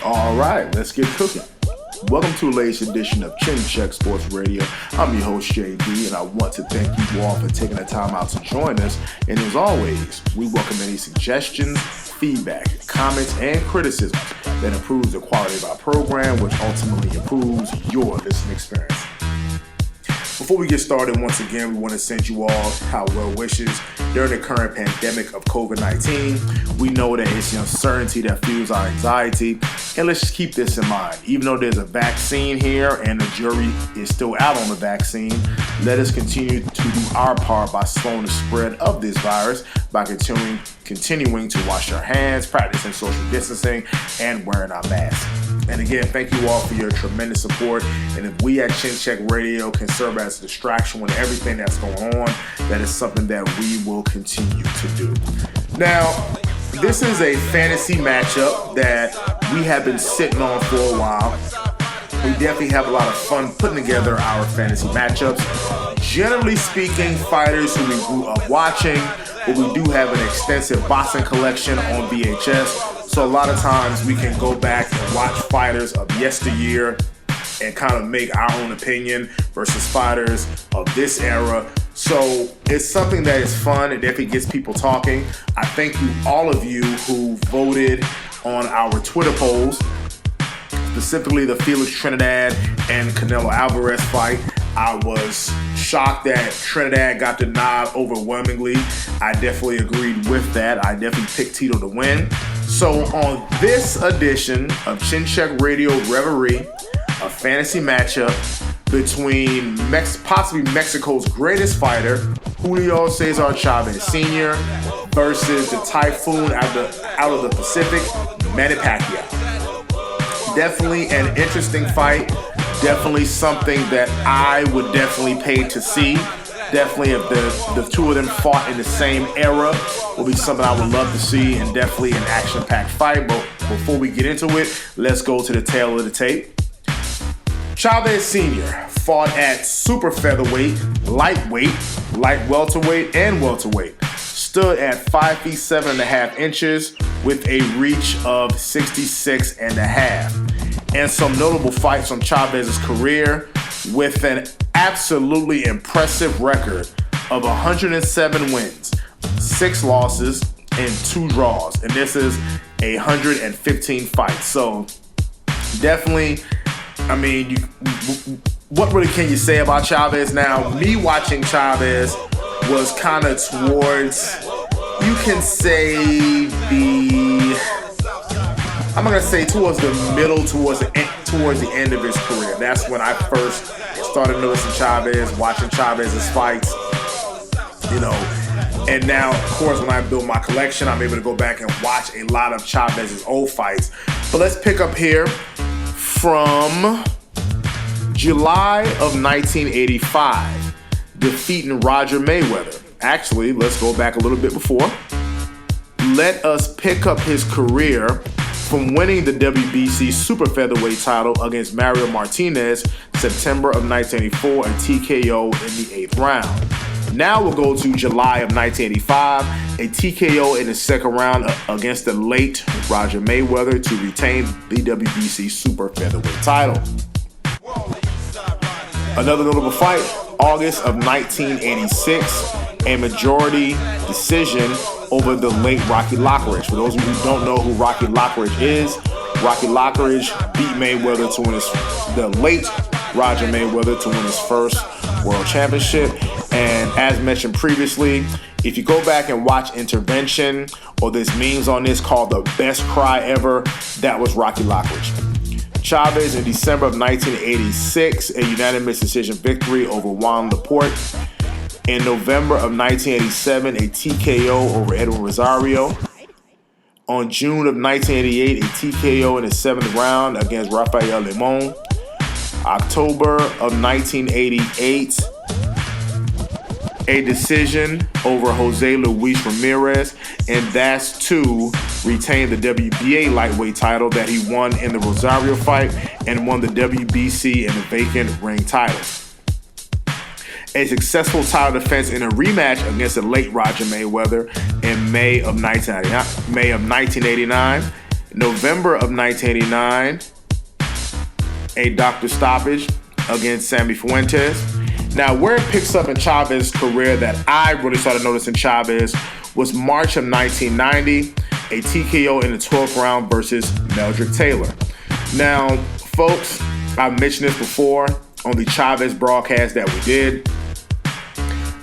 All right, let's get cooking. Welcome to the latest edition of Chin Check Sports Radio. I'm your host, JD, and I want to thank you all for taking the time out to join us. And as always, we welcome any suggestions, feedback, comments, and criticism that improves the quality of our program, which ultimately improves your listening experience. Before we get started, once again, we want to send you all our well wishes during the current pandemic of COVID-19. We know that it's the uncertainty that fuels our anxiety, and let's just keep this in mind. Even though there's a vaccine here and the jury is still out on the vaccine, let us continue to do our part by slowing the spread of this virus by continuing to wash our hands, practicing social distancing, and wearing our masks. And again, thank you all for your tremendous support. And if we at Chin Check Radio can serve as a distraction with everything that's going on, that is something that we will continue to do. Now, this is a fantasy matchup that we have been sitting on for a while. We definitely have a lot of fun putting together our fantasy matchups. Generally speaking, fighters who we grew up watching, but we do have an extensive boxing collection on VHS. So a lot of times we can go back and watch fighters of yesteryear and kind of make our own opinion versus fighters of this era. So it's something that is fun. It definitely gets people talking. I thank you, all of you who voted on our Twitter polls, specifically the Felix Trinidad and Canelo Alvarez fight. I was shocked that Trinidad got the nod overwhelmingly. I definitely agreed with that. I definitely picked Tito to win. So on this edition of Chin Check Radio Reverie, a fantasy matchup between possibly Mexico's greatest fighter, Julio Cesar Chavez Sr. versus the typhoon out of the Pacific, Manny Pacquiao. Definitely an interesting fight. Definitely something that I would definitely pay to see. Definitely if the two of them fought in the same era, will be something I would love to see, and definitely an action-packed fight. But before we get into it, let's go to the tail of the tape. Chavez Sr. fought at super featherweight, lightweight, light welterweight, and welterweight. Stood at 5 feet 7.5 inches with a reach of 66.5. And some notable fights from Chavez's career with an absolutely impressive record of 107 wins, 6 losses, and 2 draws. And this is 115 fights. So definitely, I mean, what really can you say about Chavez now? Me watching Chavez was kind of towards, you can say I'm not gonna say towards the middle, towards the end of his career. That's when I first started noticing Chavez, watching Chavez's fights, And now, of course, when I build my collection, I'm able to go back and watch a lot of Chavez's old fights. But let's pick up here from July of 1985, defeating Roger Mayweather. Actually, let's go back a little bit before. Let us pick up his career from winning the WBC super featherweight title against Mario Martinez, September of 1984, a TKO in the 8th round. Now we'll go to July of 1985, a TKO in the 2nd round against the late Roger Mayweather to retain the WBC super featherweight title. Another notable fight, August of 1986, a majority decision over the late Rocky Lockridge. For those of you who don't know who Rocky Lockridge is, Rocky Lockridge beat Mayweather to win the late Roger Mayweather to win his first world championship. And as mentioned previously, if you go back and watch Intervention, or there's memes on this called The Best Cry Ever, that was Rocky Lockridge. Chavez in December of 1986, a unanimous decision victory over Juan Laporte. In November of 1987, a TKO over Edwin Rosario. On June of 1988, a TKO in the 7th round against Rafael Limon. October of 1988, a decision over Jose Luis Ramirez, and that's to retain the WBA lightweight title that he won in the Rosario fight and won the WBC and the vacant ring titles. A successful title defense in a rematch against the late Roger Mayweather in May of 1989. November of 1989, a doctor stoppage against Sammy Fuentes. Now, where it picks up in Chavez's career that I really started noticing Chavez was March of 1990, a TKO in the 12th round versus Meldrick Taylor. Now, folks, I've mentioned this before on the Chavez broadcast that we did.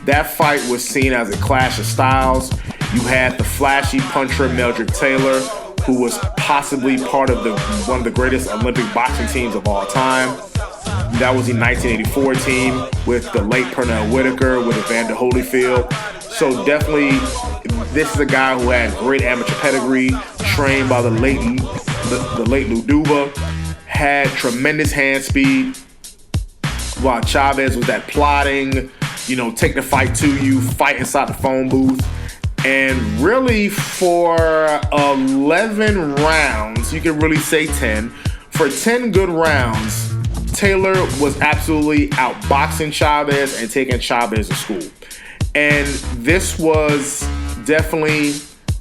That fight was seen as a clash of styles. You had the flashy puncher Meldrick Taylor, who was possibly part of one of the greatest Olympic boxing teams of all time. That was the 1984 team with the late Pernell Whitaker, with Evander Holyfield. So definitely, this is a guy who had great amateur pedigree, trained by the late Lou Duva, had tremendous hand speed, while Chavez was that plodding, take the fight to you, fight inside the phone booth. And really, for 11 rounds, you can really say 10. For 10 good rounds, Taylor was absolutely outboxing Chavez and taking Chavez to school. And this was definitely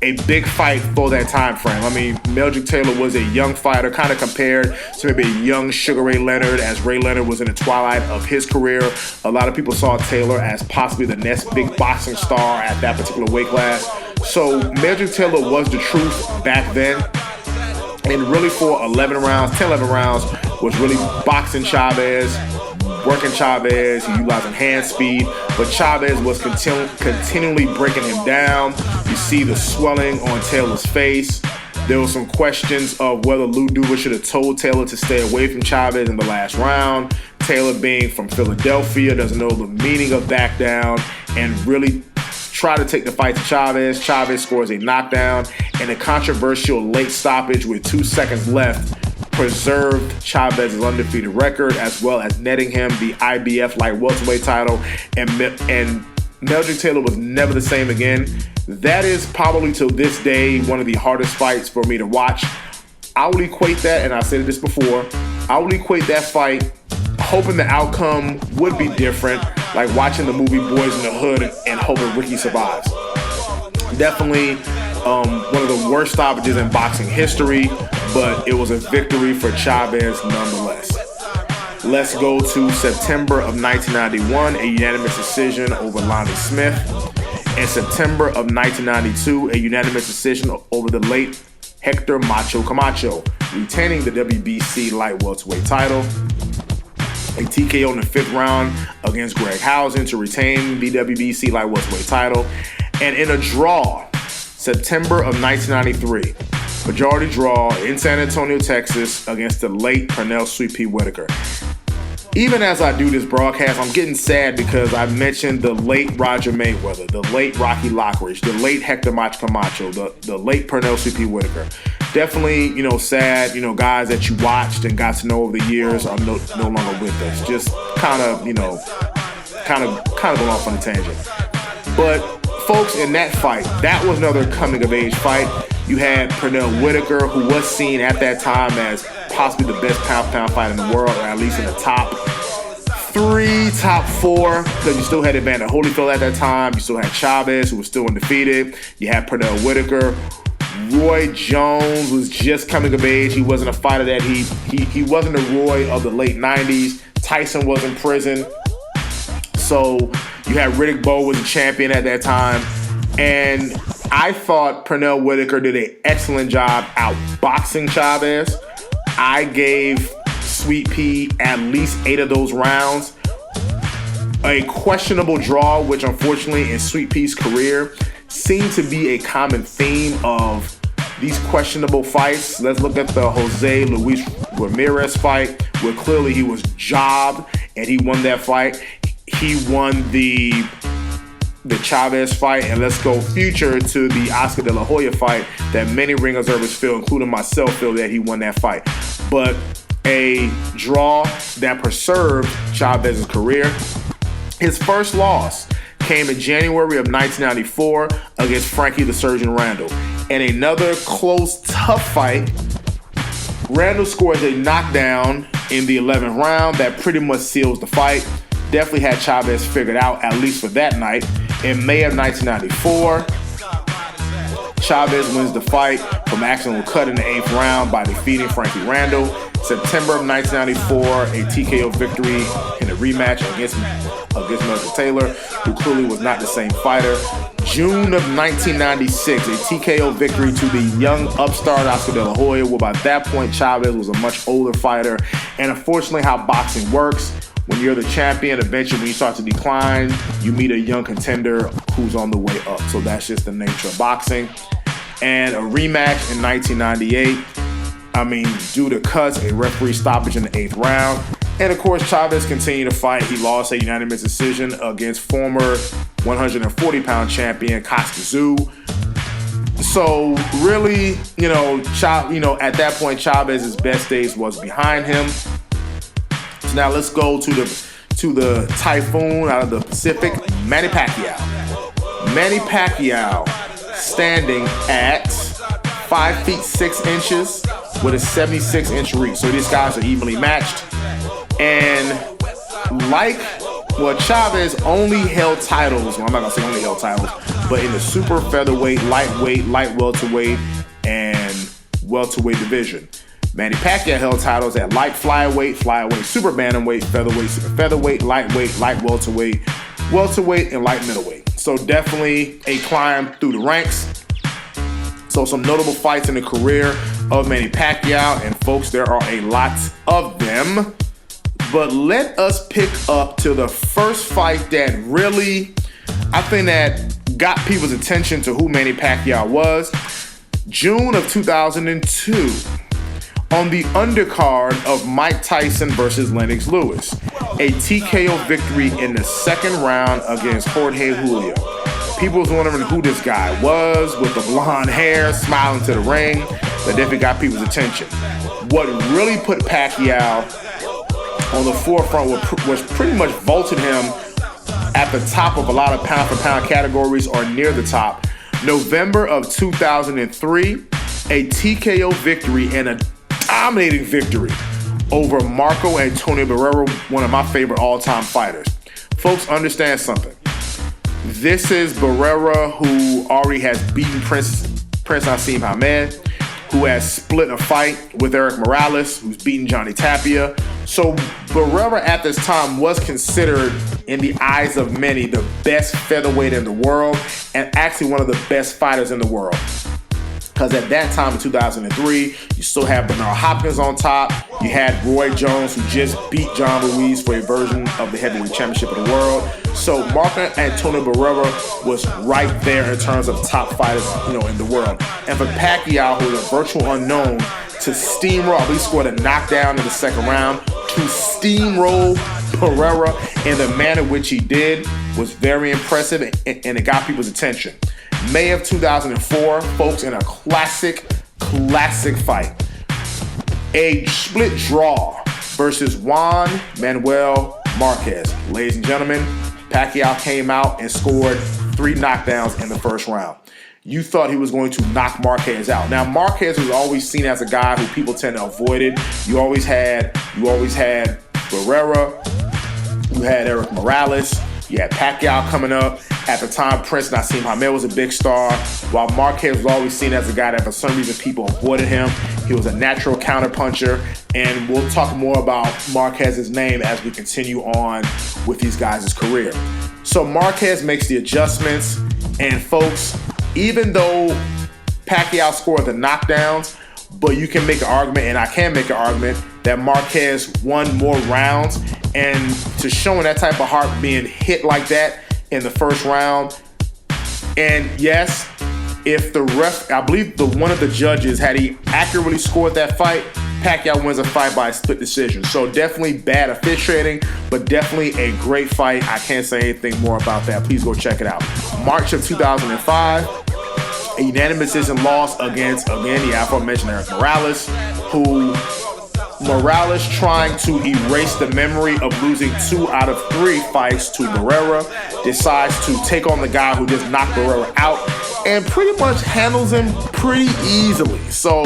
a big fight for that time frame. I mean, Meldrick Taylor was a young fighter, kind of compared to maybe a young Sugar Ray Leonard, as Ray Leonard was in the twilight of his career. A lot of people saw Taylor as possibly the next big boxing star at that particular weight class. So Meldrick Taylor was the truth back then. And really for 11 rounds, was really boxing Chavez, working Chavez, utilizing hand speed, but Chavez was continually breaking him down. You see the swelling on Taylor's face. There were some questions of whether Lou Duva should have told Taylor to stay away from Chavez in the last round. Taylor, being from Philadelphia, doesn't know the meaning of back down and really try to take the fight to Chavez. Chavez scores a knockdown, and a controversial late stoppage with 2 seconds left preserved Chavez's undefeated record, as well as netting him the IBF light welterweight title. And Meldrick Taylor was never the same again. That is probably, to this day, one of the hardest fights for me to watch. I would equate that, and I said this before, I would equate that fight hoping the outcome would be different, like watching the movie Boys in the Hood and hoping Ricky survives. Definitely one of the worst stoppages in boxing history, but it was a victory for Chavez nonetheless. Let's go to September of 1991, a unanimous decision over Lonnie Smith. In September of 1992, a unanimous decision over the late Hector Macho Camacho, retaining the WBC light welterweight title. A TKO in the 5th round against Greg Housen to retain the WBC light welterweight title. And in a draw, September of 1993, majority draw in San Antonio, Texas, against the late Pernell Sweet Pea Whitaker. Even as I do this broadcast, I'm getting sad because I mentioned the late Roger Mayweather, the late Rocky Lockridge, the late Hector Macho Camacho, the late Pernell Sweet Pea Whitaker. Definitely, sad, guys that you watched and got to know over the years are no longer with us. Just kind of going off on a tangent. But folks, in that fight, that was another coming of age fight. You had Pernell Whitaker, who was seen at that time as possibly the best pound-for-pound fighter in the world, or at least in the top 3, top 4, because you still had Evander Holyfield at that time. You still had Chavez, who was still undefeated. You had Pernell Whitaker. Roy Jones was just coming of age. He wasn't a fighter that he wasn't a Roy of the late 90s. Tyson was in prison. So you had Riddick Bowe was a champion at that time. And I thought Pernell Whitaker did an excellent job outboxing Chavez. I gave Sweet Pea at least 8 of those rounds. A questionable draw, which unfortunately in Sweet Pea's career seemed to be a common theme of these questionable fights. Let's look at the Jose Luis Ramirez fight, where clearly he was jobbed and he won that fight. He won the Chavez fight, and let's go future to the Oscar De La Hoya fight that many ring observers feel, including myself, feel that he won that fight. But a draw that preserved Chavez's career. His first loss came in January of 1994 against Frankie the Surgeon Randall. In another close, tough fight, Randall scores a knockdown in the 11th round that pretty much seals the fight. Definitely had Chavez figured out, at least for that night. In May of 1994, Chavez wins the fight from from accidental cut in the 8th round by defeating Frankie Randall. September of 1994, a TKO victory in a rematch against Melvin Taylor, who clearly was not the same fighter. June of 1996, a TKO victory to the young upstart Oscar De La Hoya, where by that point Chavez was a much older fighter. And unfortunately, how boxing works, when you're the champion, eventually when you start to decline, you meet a young contender who's on the way up. So that's just the nature of boxing. And a rematch in 1998. Due to cuts, a referee stoppage in the 8th round. And of course, Chavez continued to fight. He lost a unanimous decision against former 140-pound champion Kostya Tszyu. So really, at that point, Chavez's best days was behind him. So now let's go to the typhoon out of the Pacific, Manny Pacquiao. Manny Pacquiao standing at 5 feet 6 inches with a 76-inch reach. So these guys are evenly matched. And Chavez only held titles, well, I'm not going to say only held titles, but in the super featherweight, lightweight, light welterweight, and welterweight division. Manny Pacquiao held titles at light flyweight, super bantamweight, featherweight, super featherweight, lightweight, light welterweight, welterweight, and light middleweight. So definitely a climb through the ranks. So some notable fights in the career of Manny Pacquiao, and folks, there are a lot of them. But let us pick up to the first fight that really, I think that got people's attention to who Manny Pacquiao was. June of 2002, on the undercard of Mike Tyson versus Lennox Lewis, a TKO victory in the 2nd round against Jorge Julio. People was wondering who this guy was with the blonde hair, smiling to the ring. That definitely got people's attention. What really put Pacquiao on the forefront was pretty much vaulted him at the top of a lot of pound-for-pound categories or near the top. November of 2003, a TKO victory and a dominating victory over Marco Antonio Barrera, one of my favorite all-time fighters. Folks, understand something. This is Barrera, who already has beaten Prince Naseem Hamed, who has split a fight with Eric Morales, who's beaten Johnny Tapia. So Barrera at this time was considered, in the eyes of many, the best featherweight in the world, and actually one of the best fighters in the world. Because at that time in 2003, you still had Bernard Hopkins on top. You had Roy Jones, who just beat John Ruiz for a version of the heavyweight championship of the world. So Marco Antonio Barrera was right there in terms of top fighters, in the world. And for Pacquiao, who was a virtual unknown, to steamroll, he scored a knockdown in the 2nd round, to steamroll Barrera in the manner which he did was very impressive, and it got people's attention. May of 2004, folks, in a classic fight. A split draw versus Juan Manuel Marquez. Ladies and gentlemen, Pacquiao came out and scored 3 knockdowns in the 1st round. You thought he was going to knock Marquez out. Now, Marquez was always seen as a guy who people tend to avoid it. You always had Barrera, you had Eric Morales, you had Pacquiao coming up. At the time, Prince Naseem Hamed was a big star, while Marquez was always seen as a guy that for some reason people avoided him. He was a natural counterpuncher, and we'll talk more about Marquez's name as we continue on with these guys' career. So Marquez makes the adjustments, and folks, even though Pacquiao scored the knockdowns, but you can make an argument, and I can make an argument, that Marquez won more rounds, and to showing that type of heart being hit like that in the 1st round. And yes, if the ref, I believe one of the judges, had he accurately scored that fight, Pacquiao wins a fight by a split decision. So definitely bad officiating, but definitely a great fight. I can't say anything more about that. Please go check it out. March of 2005, a unanimous decision loss against, again, the aforementioned Eric Morales, who Morales, trying to erase the memory of losing 2 out of 3 fights to Barrera, decides to take on the guy who just knocked Barrera out and pretty much handles him pretty easily. So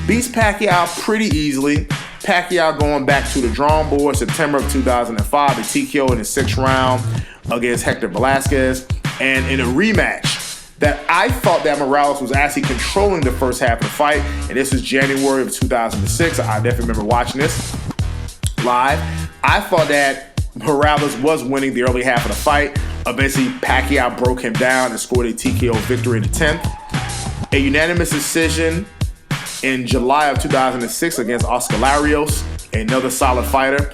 beats Pacquiao pretty easily. Pacquiao going back to the drawing board, September of 2005, a TKO in the 6th round against Hector Velasquez. And in a rematch that I thought that Morales was actually controlling the first half of the fight, and this is January of 2006. I definitely remember watching this live. I thought that Morales was winning the early half of the fight. Eventually, Pacquiao broke him down and scored a TKO victory in the 10th. A unanimous decision in July of 2006 against Oscar Larios, another solid fighter.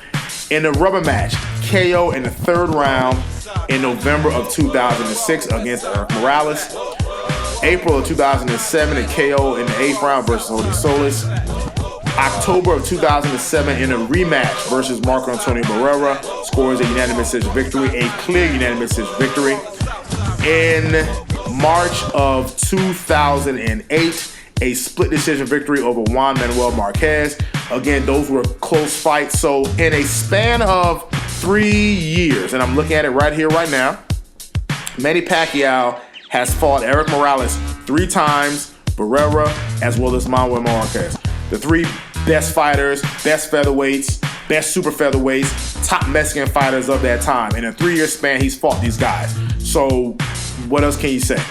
In a rubber match, KO in the third round in November of 2006 against Eric Morales. April of 2007, a KO in the 8th round versus Julio Solis. October of 2007, in a rematch versus Marco Antonio Barrera, scores a unanimous decision victory, a clear unanimous decision victory. In March of 2008, a split decision victory over Juan Manuel Marquez. Again, those were close fights. So in a span of 3 years, and I'm looking at it right here, right now, Manny Pacquiao has fought Eric Morales 3 times, Barrera, as well as Manuel Marquez. The 3 best fighters, best featherweights, best super featherweights, top Mexican fighters of that time. In a 3-year span, he's fought these guys. So what else can you say?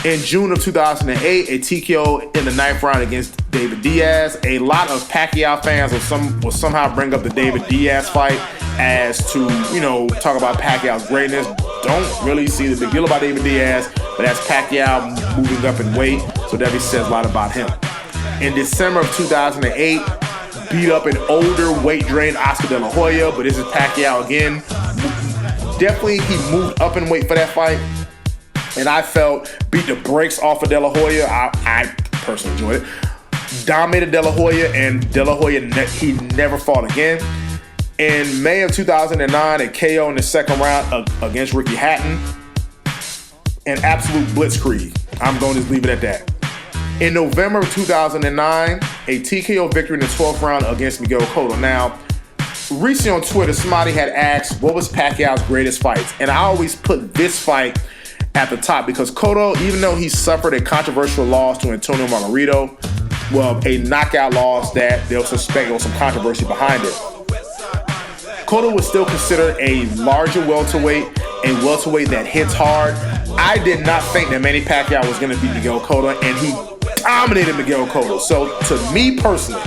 In June of 2008, a TKO in the 9th round against David Diaz. A lot of Pacquiao fans will somehow bring up the David Diaz fight as to, talk about Pacquiao's greatness. Don't really see the big deal about David Diaz, but that's Pacquiao moving up in weight, so that says a lot about him. In December of 2008, beat up an older weight-drained Oscar De La Hoya, but this is Pacquiao again. Definitely, he moved up in weight for that fight. And I felt beat the brakes off of De La Hoya. I personally enjoyed it. Dominated De La Hoya, and De La Hoya, he never fought again. In May of 2009, a KO in the 2nd round against Ricky Hatton. An absolute blitzkrieg. I'm going to just leave it at that. In November of 2009, a TKO victory in the 12th round against Miguel Cotto. Now, recently on Twitter, somebody had asked, what was Pacquiao's greatest fights? And I always put this fight at the top because Cotto, even though he suffered a controversial loss to Antonio Margarito, well, a knockout loss that they'll suspect there was some controversy behind it, Cotto was still considered a larger welterweight, a welterweight that hits hard. I did not think that Manny Pacquiao was going to beat Miguel Cotto, and he dominated Miguel Cotto. So to me personally,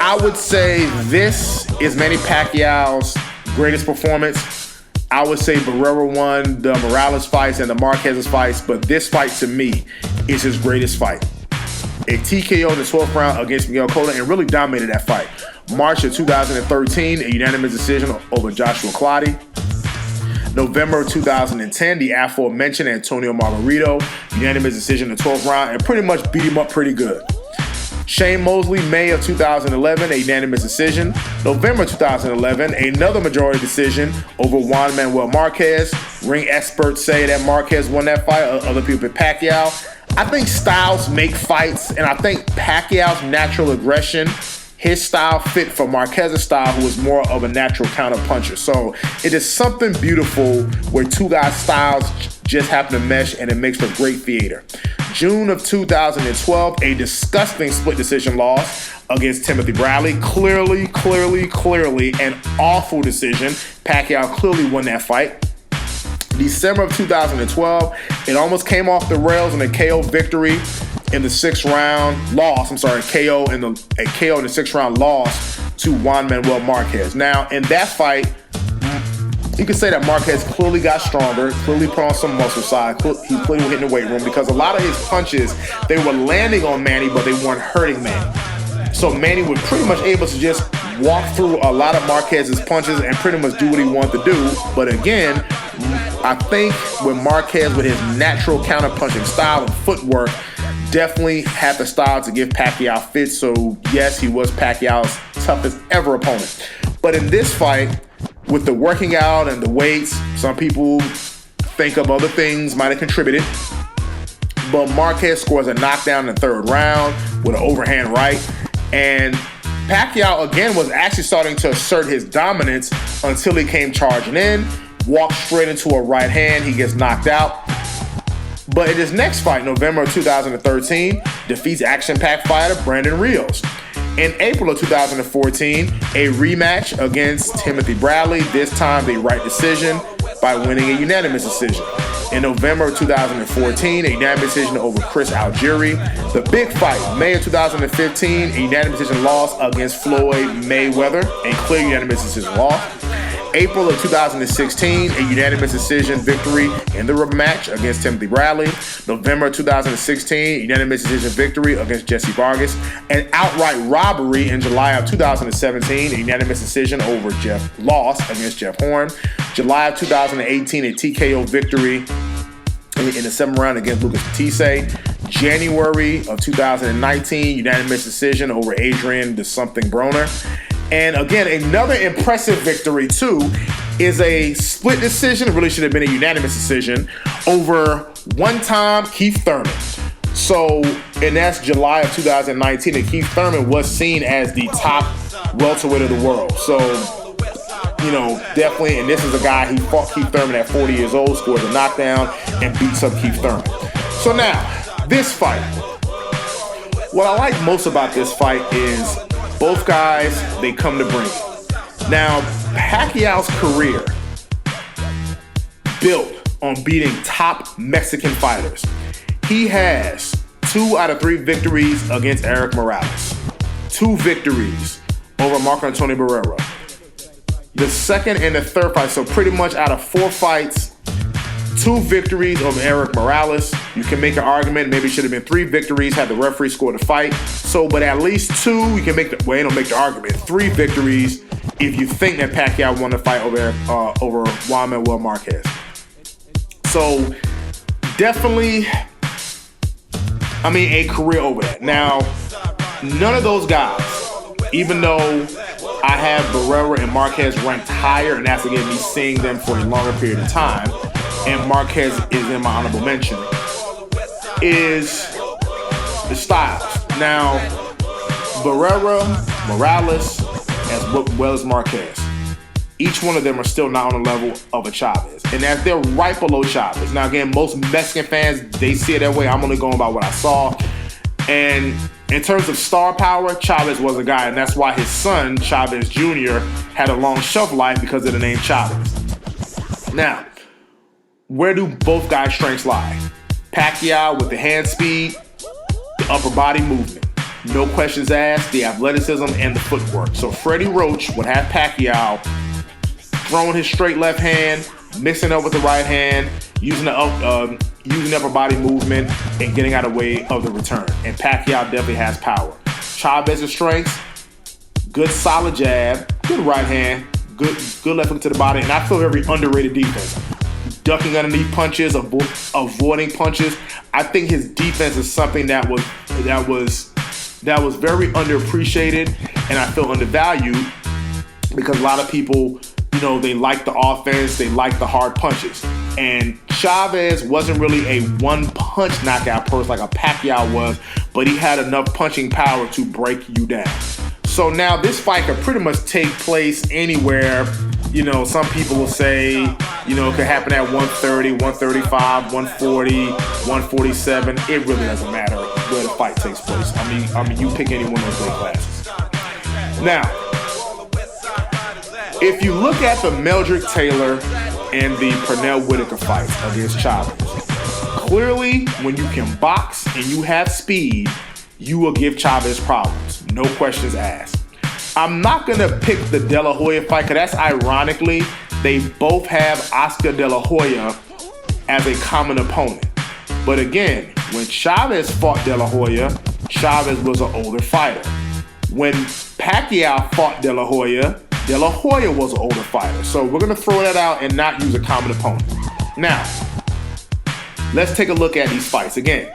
I would say this is Manny Pacquiao's greatest performance. I would say Barrera won the Morales fights and the Marquez fights, but this fight to me is his greatest fight. A TKO in the 12th round against Miguel Cotto and really dominated that fight. March of 2013, a unanimous decision over Joshua Clottey. November of 2010, the aforementioned Antonio Margarito, unanimous decision in the 12th round, and pretty much beat him up pretty good. Shane Mosley, May of 2011, a unanimous decision. November 2011, another majority decision over Juan Manuel Marquez. Ring experts say that Marquez won that fight. Other people pick Pacquiao. I think styles make fights, and I think Pacquiao's natural aggression, his style fit for Marquez's style, who is more of a natural counter puncher. So it is something beautiful where 2 guys' styles just happen to mesh, and it makes for great theater. June of 2012, a disgusting split decision loss against Timothy Bradley. Clearly an awful decision. Pacquiao clearly won that fight. December of 2012, it almost came off the rails in a KO victory in the 6th round loss. A KO in the 6th round loss to Juan Manuel Marquez. Now, in that fight, you can say that Marquez clearly got stronger, clearly put on some muscle side. He clearly was hitting the weight room because a lot of his punches, they were landing on Manny, but they weren't hurting Manny. So Manny was pretty much able to just walk through a lot of Marquez's punches and pretty much do what he wanted to do. But again, I think with Marquez, with his natural counter-punching style and footwork, definitely had the style to give Pacquiao fits. So yes, he was Pacquiao's toughest ever opponent. But in this fight, with the working out and the weights, some people think of other things might have contributed. But Marquez scores a knockdown in the 3rd round with an overhand right. And Pacquiao, again, was actually starting to assert his dominance until he came charging in, walked straight into a right hand. He gets knocked out. But in his next fight, November of 2013, defeats action-packed fighter Brandon Rios. In April of 2014, a rematch against Timothy Bradley, this time the right decision. by winning a unanimous decision. In November of 2014, a unanimous decision over Chris Algieri. The big fight, May of 2015, a unanimous decision loss against Floyd Mayweather, a clear unanimous decision loss. April of 2016, a unanimous decision victory in the rematch against Timothy Bradley. November 2016, unanimous decision victory against Jesse Vargas. An outright robbery in July of 2017, a unanimous decision over loss against Jeff Horn. July of 2018, a TKO victory in the 7th round against Lucas Matisse. January of 2019, unanimous decision over Adrian the something Broner. And again, another impressive victory, too, is a split decision. It really should have been a unanimous decision over one-time Keith Thurman. So, and that's July of 2019, and Keith Thurman was seen as the top welterweight of the world. So, you know, definitely, and this is a guy who fought Keith Thurman at 40 years old, scored a knockdown, and beats up Keith Thurman. So now, this fight. What I like most about this fight is both guys, they come to bring it. Now, Pacquiao's career built on beating top Mexican fighters. He has 2 out of 3 victories against Eric Morales. 2 victories over Marco Antonio Barrera. The second and the third fight, so pretty much out of 4 fights, 2 victories over Eric Morales. You can make an argument, maybe it should have been 3 victories had the referee scored the fight. So, but at least 2, you can make the, well, you don't make the argument. 3 victories if you think that Pacquiao won the fight over Juan Manuel Marquez. So, definitely, I mean, a career over that. Now, none of those guys, even though I have Barrera and Marquez ranked higher, and that's again me seeing them for a longer period of time, and Marquez is in my honorable mention, is the styles. Now, Barrera, Morales, as well as Marquez, each one of them are still not on the level of a Chavez. And as they're right below Chavez. Now, again, most Mexican fans, they see it that way. I'm only going by what I saw. And in terms of star power, Chavez was a guy, and that's why his son, Chavez Jr., had a long shelf life because of the name Chavez. Now, where do both guys' strengths lie? Pacquiao with the hand speed, the upper body movement. No questions asked, the athleticism and the footwork. So Freddie Roach would have Pacquiao throwing his straight left hand, mixing up with the right hand, using the upper body movement, and getting out of the way of the return. And Pacquiao definitely has power. Chavez's strengths, good solid jab, good right hand, good left hook to the body, and I feel very underrated defense. Ducking underneath punches, avoiding punches. I think his defense is something that was very underappreciated, and I feel undervalued because a lot of people, you know, they like the offense, they like the hard punches. And Chavez wasn't really a one-punch knockout person like a Pacquiao was, but he had enough punching power to break you down. So now this fight could pretty much take place anywhere. You know, some people will say, you know, it could happen at 130, 135, 140, 147. It really doesn't matter where the fight takes place. I mean, you pick any one of those weight classes. Now, if you look at the Meldrick Taylor and the Pernell Whitaker fights against Chavez, clearly when you can box and you have speed, you will give Chavez problems. No questions asked. I'm not going to pick the De La Hoya fight because that's ironically, they both have Oscar De La Hoya as a common opponent. But again, when Chavez fought De La Hoya, Chavez was an older fighter. When Pacquiao fought De La Hoya was an older fighter. So we're going to throw that out and not use a common opponent. Now, let's take a look at these fights. Again,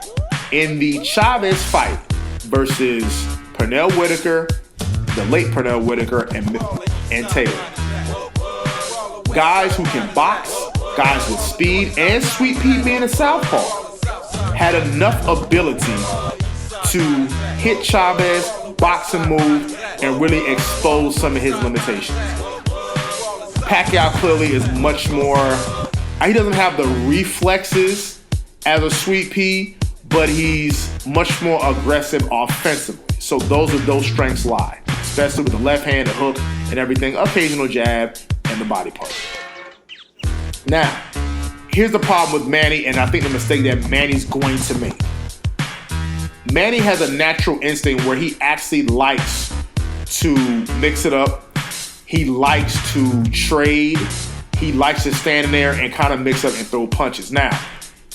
in the Chavez fight versus Pernell Whitaker, the late Pernell Whitaker, and Taylor. Guys who can box, guys with speed, and Sweet Pea being a southpaw, had enough ability to hit Chavez, box and move, and really expose some of his limitations. Pacquiao clearly is much more, he doesn't have the reflexes as a Sweet Pea, but he's much more aggressive offensively. So those strengths lie, especially with the left hand, the hook, and everything, occasional jab, and the body punch. Now, here's the problem with Manny, and I think the mistake that Manny's going to make. Manny has a natural instinct where he actually likes to mix it up. He likes to trade. He likes to stand in there and kind of mix up and throw punches. Now,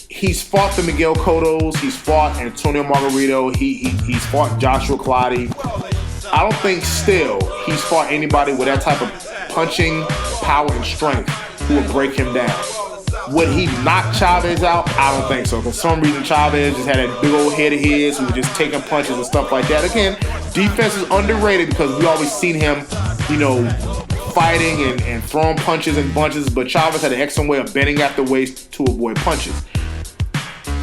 he's fought the Miguel Cottos. He's fought Antonio Margarito. He's fought Joshua Clottey. I don't think still he's fought anybody with that type of punching power and strength who will break him down. Would he knock Chavez out? I don't think so. For some reason, Chavez just had that big old head of his who was just taking punches and stuff like that. Again, defense is underrated because we always seen him, fighting and throwing punches and bunches, but Chavez had an excellent way of bending at the waist to avoid punches.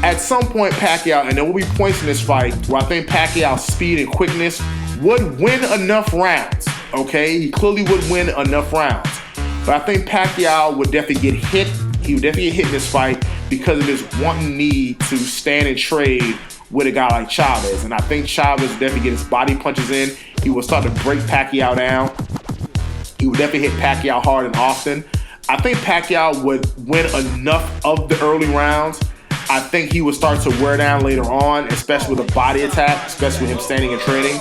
At some point, Pacquiao, and there will be points in this fight where I think Pacquiao's speed and quickness would win enough rounds, okay? He clearly would win enough rounds. But I think Pacquiao would definitely get hit. He would definitely get hit in this fight because of his wanting need to stand and trade with a guy like Chavez. And I think Chavez would definitely get his body punches in. He would start to break Pacquiao down. He would definitely hit Pacquiao hard and often. I think Pacquiao would win enough of the early rounds. I think he would start to wear down later on, especially with a body attack, especially with him standing and trading,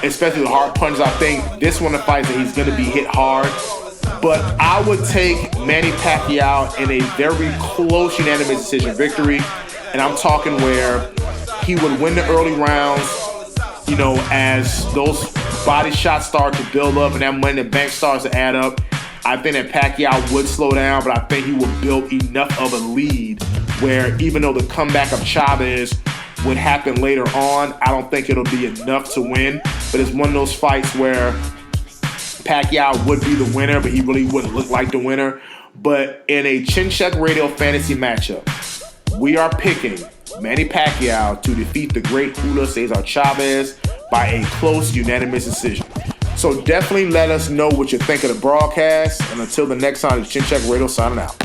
especially the hard punches. I think this one of the fights that he's going to be hit hard. But I would take Manny Pacquiao in a very close unanimous decision victory. And I'm talking where he would win the early rounds, as those body shots start to build up and that money in the bank starts to add up. I think that Pacquiao would slow down, but I think he would build enough of a lead where even though the comeback of Chavez would happen later on, I don't think it'll be enough to win. But it's one of those fights where Pacquiao would be the winner, but he really wouldn't look like the winner. But in a Chin Check Radio fantasy matchup, we are picking Manny Pacquiao to defeat the great Julio Cesar Chavez by a close unanimous decision. So definitely let us know what you think of the broadcast. And until the next time, it's Chin Check Radio signing out.